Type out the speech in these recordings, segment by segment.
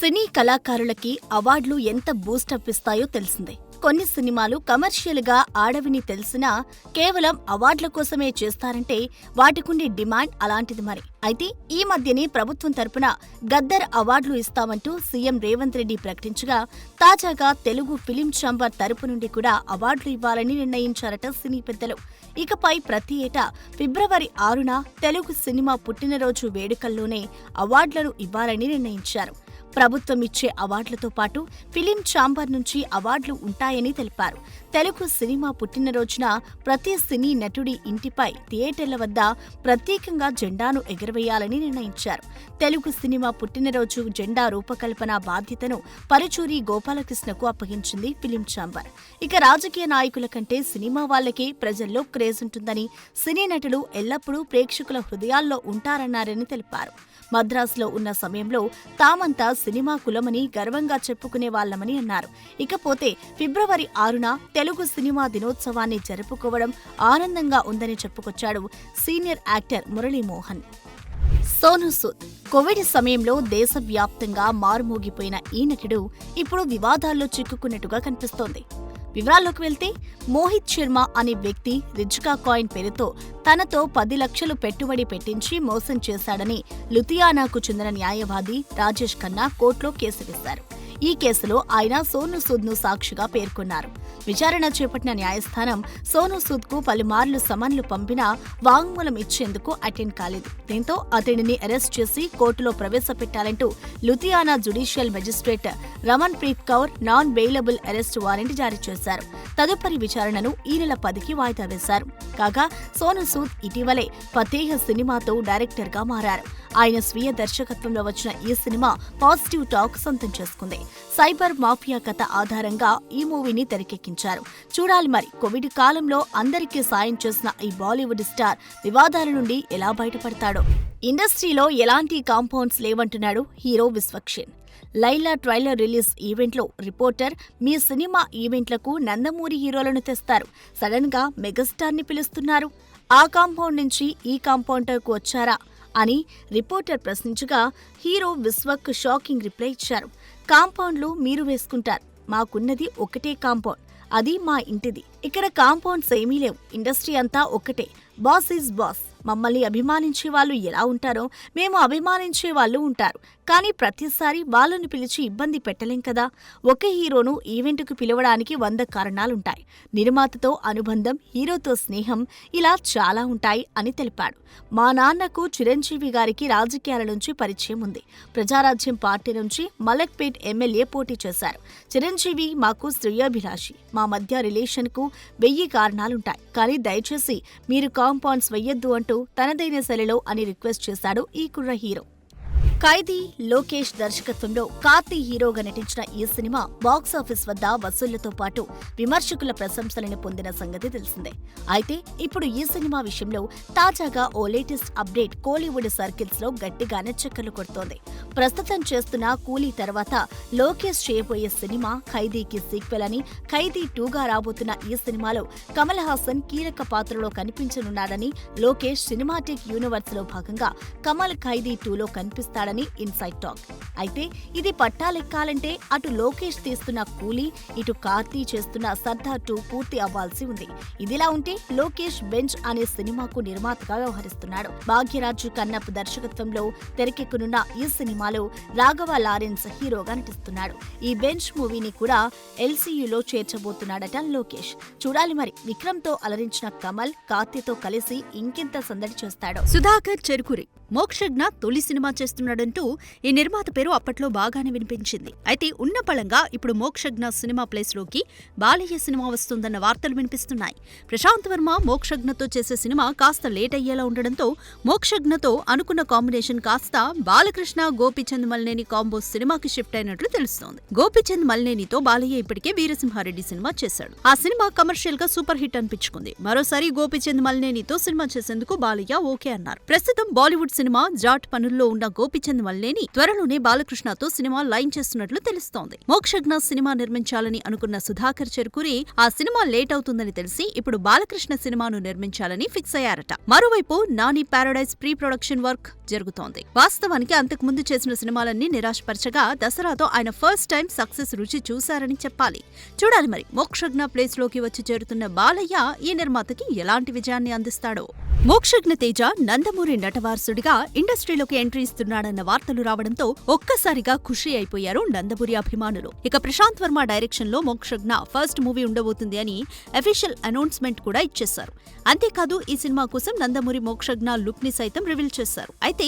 సినీ కళాకారులకి అవార్డులు ఎంత బూస్టప్ ఇస్తాయో తెలిసిందే. కొన్ని సినిమాలు కమర్షియల్ గా ఆడవిని తెలిసినా కేవలం అవార్డుల కోసమే చేస్తారంటే వాటికుండే డిమాండ్ అలాంటిది మరి. అయితే ఈ మధ్యనే ప్రభుత్వం తరపున గద్దర్ అవార్డులు ఇస్తామంటూ సీఎం రేవంత్ రెడ్డి ప్రకటించగా, తాజాగా తెలుగు ఫిలిం ఛాంబర్ తరపు నుండి కూడా అవార్డులు ఇవ్వాలని నిర్ణయించారట సినీ పెద్దలు. ఇకపై ప్రతి ఏటా ఫిబ్రవరి 6న తెలుగు సినిమా పుట్టినరోజు వేడుకల్లోనే అవార్డులను ఇవ్వాలని నిర్ణయించారు. ప్రభుత్వం ఇచ్చే అవార్డులతో పాటు ఫిలిం ఛాంబర్ నుంచి అవార్డులు ఉంటాయని తెలిపారు. తెలుగు సినిమా పుట్టినరోజున ప్రతి సినీ నటుడి ఇంటిపై థియేటర్ల వద్ద ప్రత్యేకంగా జెండాను ఎగురవేయాలని నిర్ణయించారు. తెలుగు సినిమా పుట్టినరోజు జెండా రూపకల్పన బాధ్యతను పరుచూరి గోపాలకృష్ణకు అప్పగించింది ఫిలిం ఛాంబర్. ఇక రాజకీయ నాయకుల కంటే సినిమా వాళ్లకే ప్రజల్లో క్రేజ్ ఉంటుందని, సినీ నటులు ఎల్లప్పుడూ ప్రేక్షకుల హృదయాల్లో ఉంటారన్నారని తెలిపారు. మద్రాసులో ఉన్న సమయంలో తామంతా సినిమా కులమని గర్వంగా చెప్పుకునే వాళ్లమని అన్నారు. ఇకపోతే ఫిబ్రవరి 6న తెలుగు సినిమా దినోత్సవాన్ని జరుపుకోవడం ఆనందంగా ఉందని చెప్పుకొచ్చాడు senior actor Muralimohan. Sonu Sood Covid సమయంలో దేశవ్యాప్తంగా మారుమోగిపోయిన ఈ నటుడు ఇప్పుడు వివాదాల్లో చిక్కుకున్నట్టుగా కనిపిస్తోంది. వివరాల్లోకి వెళ్తే, మోహిత్ శర్మ అనే వ్యక్తి రిజ్కా కాయిన్ పేరుతో తనతో 10 లక్షలు పెట్టుబడి పెట్టించి మోసం చేశాడని లుధియానాకు చెందిన న్యాయవాది రాజేష్ ఖన్నా కోర్టులో కేసు వేశారు. ఈ కేసులో ఆయన సోనూ సూద్ ను సాక్షిగా పేర్కొన్నారు. విచారణ చేపట్టిన న్యాయస్థానం సోనూ సూద్ కు పలుమార్లు సమన్లు పంపినా వాంగ్మూలం ఇచ్చేందుకు అటెండ్ కాలేదు. దీంతో అతడిని అరెస్ట్ చేసి కోర్టులో ప్రవేశపెట్టాలంటూ Ludhiana judicial magistrate Raman Preet Kaur non bailable arrest warrant జారీ చేశారు. తదుపరి విచారణను ఈ నెల 10కి వాయిదా వేశారు. కాగా సోనూ సూద్ ఇటీవలే ఫతేహ్ సినిమాతో డైరెక్టర్ గా మారారు. ఆయన స్వీయ దర్శకత్వంలో వచ్చిన ఈ సినిమా పాజిటివ్ టాక్ సొంతం చేసుకుంది. సైబర్ మాఫియా కథ ఆధారంగా ఈ మూవీని తెరకెక్కించారు. చూడాలి మరి, కోవిడ్ కాలంలో అందరికీ సాయం చేసిన ఈ బాలీవుడ్ స్టార్ వివాదాల నుండి ఎలా బయటపడతాడో. ఇండస్ట్రీలో ఎలాంటి కాంపౌండ్స్ లేవంటున్నాడు hero Vishwaksen. Laila trailer release ఈవెంట్లో రిపోర్టర్ మీ సినిమా ఈవెంట్లకు నందమూరి హీరోలను తెస్తారు, సడన్ గా మెగాస్టార్ ని పిలుస్తున్నారు, ఆ కాంపౌండ్ నుంచి ఈ కాంపౌండర్కు వచ్చారా అని రిపోర్టర్ ప్రశ్నించగా హీరో విశ్వక్ షాకింగ్ రిప్లై ఇచ్చారు. కాంపౌండ్లు మీరు వేసుకుంటారు, మాకున్నది ఒకటే కాంపౌండ్, అది మా ఇంటిది. ఇక్కడ కాంపౌండ్స్ ఏమీ లేవు, ఇండస్ట్రీ అంతా ఒక్కటే, బాస్ ఈజ్ బాస్. మమ్మల్ని అభిమానించే వాళ్ళు ఎలా ఉంటారో మేము అభిమానించే వాళ్ళు ఉంటారు. కానీ ప్రతిసారి వాళ్ళను పిలిచి ఇబ్బంది పెట్టలేం కదా. ఒక హీరోను ఈవెంట్కు పిలవడానికి 100 కారణాలుంటాయి. నిర్మాతతో అనుబంధం, హీరోతో స్నేహం, ఇలా చాలా ఉంటాయి అని తెలిపాడు. మా నాన్నకు చిరంజీవి గారికి రాజకీయాల నుంచి పరిచయం ఉంది. ప్రజారాజ్యం పార్టీ నుంచి మలక్పేట్ ఎమ్మెల్యే పోటీ చేశారు. చిరంజీవి మాకు శ్రేయోభిలాషి. మా మధ్య రిలేషన్కు 1000 కారణాలుంటాయి. కానీ దయచేసి మీరు కాంపౌండ్స్ వెయ్యొద్దు అంటూ తనదైన శైలిలో అని రిక్వెస్ట్ చేశాడు ఈ కుర్ర హీరో. ఖైదీ లోకేష్ దర్శకత్వంలో కార్తీ హీరోగా నటించిన ఈ సినిమా బాక్సాఫీస్ వద్ద వసూళ్లతో పాటు విమర్శకుల ప్రశంసలను పొందిన సంగతి తెలిసిందే. అయితే ఇప్పుడు ఈ సినిమా విషయంలో తాజాగా ఓ లేటెస్ట్ అప్డేట్ కోలీవుడ్ సర్కిల్స్ లో గట్టిగానే చక్కర్లు కొడుతోంది. ప్రస్తుతం చేస్తున్న కూలీ తర్వాత లోకేష్ చేయబోయే సినిమా ఖైదీకి సీక్వెల్ అని, ఖైదీ 2గా రాబోతున్న ఈ సినిమాలో కమల్ హాసన్ కీలక పాత్రలో కనిపించనున్నాడని, లోకేష్ సినిమాటిక్ యూనివర్స్ లో భాగంగా కమల్ ఖైదీ 2లో కనిపిస్తాడని ఇన్సైడ్ టాక్. అయితే ఇది పట్టాలెక్కాలంటే అటు లోకేష్ తీస్తున్న కూలీ, ఇటు కార్తీ చేస్తున్న సర్దార్ 2 పూర్తి అవ్వాల్సి ఉంది. ఇదిలా ఉంటే లోకేష్ బెంచ్ అనే సినిమాకు నిర్మాతగా వ్యవహరిస్తున్నాడు. భాగ్యరాజు కన్నప్ దర్శకత్వంలో తెరకెక్కనున్న ఈ సినిమాలో రాఘవ లారెన్స్ హీరోగా నటిస్తున్నాడు. ఈ బెంచ్ మూవీని కూడా ఎల్సీయూలో చేర్చబోతున్నాడట లోకేష్. చూడాలి మరి, విక్రమ్ తో అలరించిన కమల్ కార్తీతో కలిసి ఇంకెంత సందడి చేస్తాడో. సుధాకర్ చెరుకురి మోక్షజ్ఞ తొలి సినిమా చేస్తున్నాడంటూ ఈ నిర్మాత పేరు అప్పట్లో బాగానే వినిపించింది. అయితే ఉన్న పళంగా ఇప్పుడు మోక్షజ్ఞ సినిమా ప్లేస్ లోకి బాలయ్య సినిమా వస్తుందన్న వార్తలు వినిపిస్తున్నాయి. ప్రశాంత్ వర్మ మోక్షజ్ఞతో చేసే సినిమా కాస్త లేట్ అయ్యేలా ఉండడంతో మోక్షజ్ఞతో అనుకున్న కాంబినేషన్ కాస్త బాలకృష్ణ గోపీచంద్ మల్నేని కాంబో సినిమాకి షిఫ్ట్ అయినట్లు తెలుస్తోంది. గోపీచంద్ మల్నేనితో బాలయ్య ఇప్పటికే వీరసింహారెడ్డి సినిమా చేశాడు. ఆ సినిమా కమర్షియల్ గా సూపర్ హిట్ అనిపించుకుంది. మరోసారి గోపీచంద్ మల్నేనితో సినిమా చేసేందుకు బాలయ్య ఓకే అన్నారు. ప్రస్తుతం బాలీవుడ్ సినిమా జాట్ పనుల్లో ఉన్న గోపీచంద్ మల్నేని త్వరలోనే బాలకృష్ణతో సినిమా లైన్ చేస్తున్నట్లు తెలుస్తోంది. మోక్షజ్ఞ సినిమా నిర్మించాలని అనుకున్న సుధాకర్ చెరుకురి ఆ సినిమా లేట్ అవుతుందని తెలిసి ఇప్పుడు బాలకృష్ణ సినిమాను నిర్మించాలని ఫిక్స్ అయ్యారట. మరోవైపు Nani paradise pre production work జరుగుతోంది. వాస్తవానికి అంతకుముందు చేసిన సినిమాలన్నీ నిరాశపరచగా దసరాతో ఆయన ఫస్ట్ టైం సక్సెస్ రుచి చూశారని చెప్పాలి. చూడాలి మరి మోక్షజ్ఞ ప్లేస్ లోకి వచ్చి చేరుతున్న బాలయ్య ఈ నిర్మాతకి ఎలాంటి విజయాన్ని అందిస్తాడో. మోక్షజ్ఞ తేజ నందమూరి నటవారసుడిగా ఇండస్ట్రీలోకి ఎంట్రీ ఇస్తున్నాడన్న వార్తలు రావడంతో ఒక్కసారిగా ఖుషి అయిపోయారు నందమూరి అభిమానులు. ఇక ప్రశాంత్ వర్మ డైరెక్షన్ లో మోక్షజ్ఞ ఫస్ట్ మూవీ ఉండబోతుంది అని అఫీషియల్ అనౌన్స్మెంట్ కూడా ఇచ్చేశారు. అంతేకాదు ఈ సినిమా కోసం నందమూరి మోక్షజ్ఞ లుక్ ని సైతం రివీల్ చేశారు. అయితే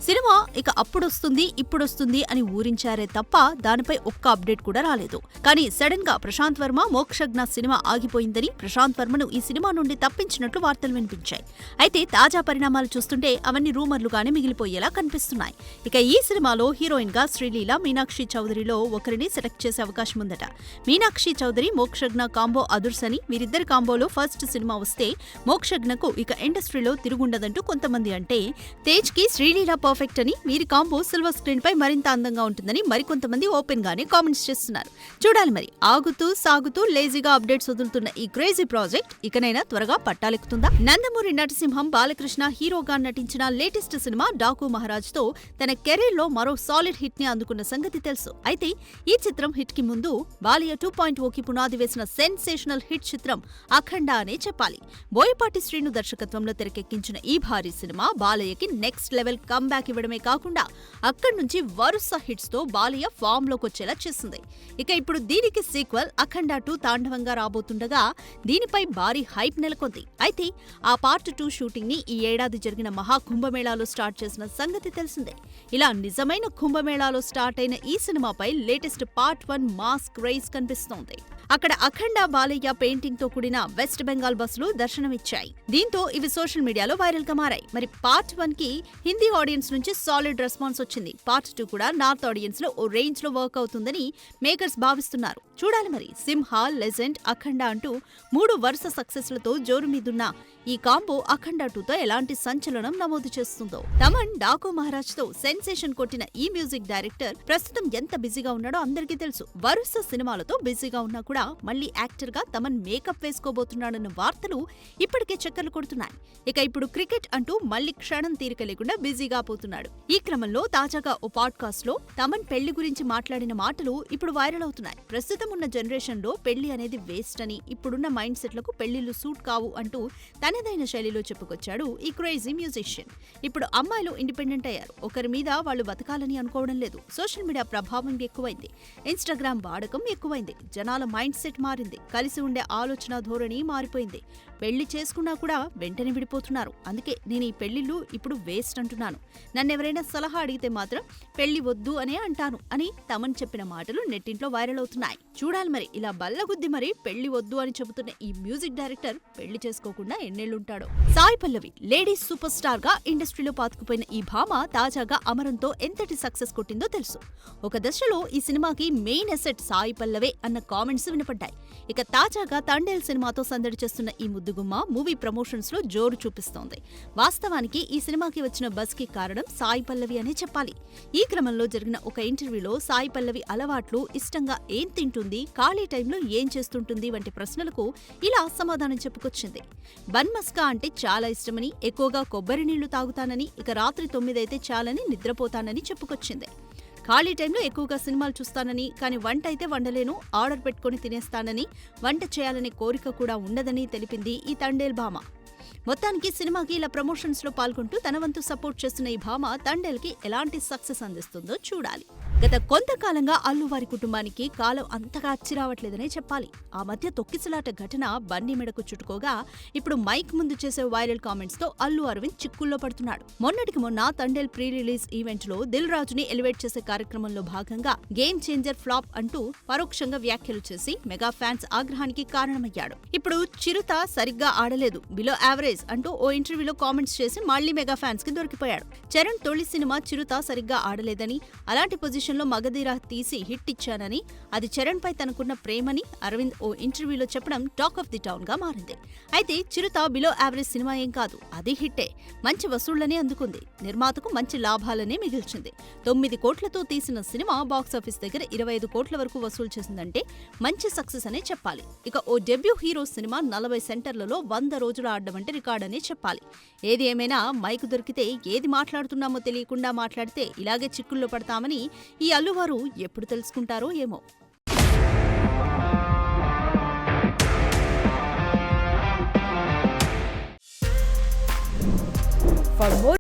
సినిమా ఇక అప్పుడొస్తుంది ఇప్పుడొస్తుంది అని ఊరించారే తప్ప దానిపై ఒక్క అప్డేట్ కూడా రాలేదు. కానీ సడన్ గా ప్రశాంత్ వర్మ మోక్షజ్ఞ సినిమా ఆగిపోయిందని ప్రశాంత్ వర్మను ఈ సినిమా నుండి తప్పించినట్లు వార్తలు వినిపించాయి. అయితే తాజా పరిణామాలు చూస్తుంటే అవన్నీ రూమర్లుగానే మిగిలిపోయేలా కనిపిస్తున్నాయి. ఇక ఈ సినిమాలో హీరోయిన్ గా శ్రీలీల, మీనాక్షి చౌదరిలో ఒకరిని సెలెక్ట్ చేసే అవకాశం ఉందట. మీనాక్షి చౌదరి మోక్షజ్ఞ కాంబో అదుర్సని, వీరిద్దరి కాంబోలో ఫస్ట్ సినిమా వస్తే మోక్షజ్ఞకు ఇక ఇండస్ట్రీలో తిరుగుండదంటూ కొంతమంది అంటే, తేజ్ కి శ్రీలీల పర్ఫెక్ట్ అని, వీరి కాంబో సిల్వర్ స్క్రీన్ పై మరింత అందంగా ఉంటుందని మరికొంతమంది ఓపెన్ గానే కామెంట్స్ చేస్తున్నారు. చూడాలి మరి ఆగుతూ సాగుతూ లేజీగా అప్డేట్స్ వదులుతున్న ఈ క్రేజీ ప్రాజెక్ట్ ఇకనైనా త్వరగా పట్టాలెక్కుతుందా? నందమూరి నటసింహం బాలకృష్ణ హీరోగా నటించిన లేటెస్ట్ సినిమా డాకు మహారాజ్ తో తన కెరీర్ లో మరో సాలిడ్ హిట్ ని అందుకున్న సంగతి తెలుసు. అయితే ఈ చిత్రం హిట్ కి ముందు బాలయ్య 2.0కి పునాది వేసిన సెన్సేషనల్ హిట్ చిత్రం అఖండ అనే చెప్పాలి. బోయపాటి శ్రీను దర్శకత్వంలో తెరకెక్కించిన ఈ భారీ సినిమా బాలయ్యకి నెక్స్ట్ లెవెల్ కమ్ బ్యాక్ ఇవ్వడమే కాకుండా అక్కడి నుంచి వరుస హిట్స్ తో బాలయ్య ఫామ్ లోకి వచ్చేలా చేసింది. ఇక ఇప్పుడు దీనికి సీక్వెల్ అఖండ 2 తాండవంగా రాబోతుండగా దీనిపై భారీ హైప్ నెలకొంది. అయితే ఆ పార్ట్ 2 షూటింగ్ ని ఈ ఏడాది జరిగిన మహా కుంభమేళాలో స్టార్ట్ చేసిన సంగతి తెలిసిందే. ఇలా నిజమైన కుంభమేళాలో స్టార్ట్ అయిన ఈ సినిమాపై లేటెస్ట్ పార్ట్ 1 మాస్ క్రేజ్ కనిపిస్తోంది. అక్కడ అఖండ బాలయ్య పెయింటింగ్ తో కూడిన వెస్ట్ బెంగాల్ బస్సులు దర్శనమిచ్చాయి. దీంతో ఇవి సోషల్ మీడియాలో వైరల్ గా మారాయి. మరి పార్ట్ 1 కి హిందీ ఆడియన్స్ నుంచి సాలిడ్ రెస్పాన్స్ వచ్చింది. పార్ట్ 2 కూడా నార్త్ ఆడియన్స్ లో ఓ రేంజ్ లో వర్క్ అవుతుందని మేకర్స్ భావిస్తున్నారు. చూడాలి మరి సింహ, లెజెండ్, అఖండ అంటూ 3 వరుస సక్సెస్లతో జోరు మీదున్న ఈ కాంబో అఖండ 2తో ఎలాంటి సంచలనం నమోదు చేస్తుందో. తమన్ డాకు మహారాజ్ తో సెన్సేషన్ కొట్టిన ఈ మ్యూజిక్ డైరెక్టర్ ప్రస్తుతం ఎంత బిజీగా ఉన్నాడో అందరికీ తెలుసు. వరుస సినిమాలతో బిజీగా ఉన్నా కూడా మళ్లీ యాక్టర్ గా తమన్ మేకప్ వేసుకోబోతున్నాడన్న వార్తలు ఇప్పటికే చక్కర్లు కొడుతున్నాయి. ఇక ఇప్పుడు క్రికెట్ అంటూ మళ్లీ క్షణం తీరిక లేకుండా బిజీగా పోతున్నాడు. ఈ క్రమంలో తాజాగా ఓ పాడ్కాస్ట్ లో తమన్ పెళ్లి గురించి మాట్లాడిన మాటలు ఇప్పుడు వైరల్ అవుతున్నాయి. ప్రస్తుతం ఉన్న జనరేషన్ లో పెళ్లి అనేది వేస్ట్ అని, ఇప్పుడున్న మైండ్ సెట్లకు పెళ్లిళ్లు సూట్ కావు అంటూ తనదైన శైలిలో చెప్పుకొచ్చాడు ఈ క్రేజీ మ్యూజిషియన్. ఇప్పుడు అమ్మాయిలు ఇండిపెండెంట్ అయ్యారు. ఒకరి మీద వాళ్ళు బతకాలని అనుకోవడం లేదు. సోషల్ మీడియా ప్రభావం ఎక్కువైంది. ఇన్స్టాగ్రామ్ వాడకం ఎక్కువైంది. జనాల మైండ్ సెట్ మారింది. కలిసి ఉండే ఆలోచన ధోరణి మారిపోయింది. పెళ్లి చేసుకున్నా కూడా వెంటనే విడిపోతున్నారు. అందుకే నేను ఈ పెళ్లిళ్ళు ఇప్పుడు వేస్ట్ అంటున్నాను. నన్నెవరైనా సలహా అడిగితే మాత్రం పెళ్లి వద్దు అనే అంటాను అని తమన్ చెప్పిన మాటలు నెట్టింట్లో వైరల్ అవుతున్నాయి. చూడాలి మరి ఇలా బల్లగుద్ది మరి పెళ్లి వద్దు అని చెబుతున్న ఈ మ్యూజిక్ డైరెక్టర్ పెళ్లి చేసుకోకుండా ఎన్నేళ్లుంటాడో. Sai Pallavi ladies super star గా ఇండస్ట్రీలో పాతుకుపోయిన ఈ భామ తాజాగా అమరంతో ఎంతటి సక్సెస్ కొట్టిందో తెలుసు. ఒక దశలో ఈ సినిమాకి మెయిన్ అసెట్ సాయి పల్లవే అన్న కామెంట్స్ వినపడ్డాయి. ఇక తాజాగా తండేల్ సినిమాతో సందడి చేస్తున్న ఈ ముద్దుగుమ్మ మూవీ ప్రమోషన్స్ లో జోరు చూపిస్తోంది. వాస్తవానికి ఈ సినిమాకి వచ్చిన బజ్ కి కారణం సాయి పల్లవి అనే చెప్పాలి. ఈ క్రమంలో జరిగిన ఒక ఇంటర్వ్యూలో సాయి పల్లవి అలవాట్లు, ఇష్టంగా ఏం తింటుంది, ఖాళీ టైంలో ఏం చేస్తుంటుంది వంటి ప్రశ్నలకు ఇలా సమాధానం చెప్పుకొచ్చింది. బన్ మస్కా అంటే చాలా ఇష్టమని, ఎక్కువగా కొబ్బరి నీళ్లు తాగుతానని, ఇక రాత్రి 9 అయితే చాలని నిద్రపోతానని చెప్పుకొచ్చింది. ఖాళీ టైంలో ఎక్కువగా సినిమాలు చూస్తానని, కానీ వంట అయితే వండలేను, ఆర్డర్ పెట్టుకుని తినేస్తానని, వంట చేయాలనే కోరిక కూడా ఉండదని తెలిపింది ఈ తండేల్ భామ. మొత్తానికి సినిమాకి ఇలా ప్రమోషన్స్ లో పాల్గొంటూ తన వంతు సపోర్ట్ చేస్తున్న ఈ భామ తండేల్ కి ఎలాంటి సక్సెస్ అందిస్తుందో చూడాలి. గత కొంతకాలంగా అల్లు వారి కుటుంబానికి కాలం అంతగా అచ్చిరావట్లేదనే చెప్పాలి. ఆ మధ్య తొక్కిసలాట ఘటన బన్నీ మెడకు చుట్టుకోగా ఇప్పుడు మైక్ ముందు చేసే వైరల్ కామెంట్స్ తో అల్లు అరవింద్ చిక్కుల్లో పడుతున్నాడు. మొన్నటికి మొన్న తండేల్ ప్రీ రిలీజ్ ఈవెంట్ లో దిల్ రాజుని ఎలివేట్ చేసే కార్యక్రమంలో భాగంగా గేమ్ చేంజర్ ఫ్లాప్ అంటూ పరోక్షంగా వ్యాఖ్యలు చేసి మెగా ఫ్యాన్స్ ఆగ్రహానికి కారణమయ్యాడు. ఇప్పుడు చిరుత సరిగ్గా ఆడలేదు, బిలో యావరేజ్ అంటూ ఓ ఇంటర్వ్యూలో కామెంట్స్ చేసి మళ్లీ మెగా ఫ్యాన్స్ కి దొరికిపోయాడు. చరణ్ తొలి సినిమా చిరుత సరిగ్గా ఆడలేదని, అలాంటి పొజిషన్ కాంబినేషన్లో మగధీర తీసి హిట్ ఇచ్చానని, అది చరణ్పై తనకున్న ప్రేమని అరవింద్ ఓ ఇంటర్వ్యూలో చెప్పడం టాక్ ఆఫ్ ది టౌన్ గా మారింది. అయితే చిరుత బిలో యావరేజ్ సినిమా ఏం కాదు, అది హిట్టే. మంచి వసూళ్లనే అందుకుంది, నిర్మాతకు మంచి లాభాలనే మిగిల్చింది. 9 కోట్లతో తీసిన సినిమా బాక్సాఫీస్ దగ్గర 25 కోట్ల వరకు వసూలు చేసిందంటే మంచి సక్సెస్ అనే చెప్పాలి. ఇక ఓ డెబ్యూ హీరో సినిమా 40 సెంటర్లలో 100 రోజులు ఆడడం అంటే రికార్డనే చెప్పాలి. ఏది ఏమైనా మైకు దొరికితే ఏది మాట్లాడుతున్నామో తెలియకుండా మాట్లాడితే ఇలాగే చిక్కుల్లో పడతామని ఈ అల్లువారు ఎప్పుడు తెలుసుకుంటారో ఏమో. For more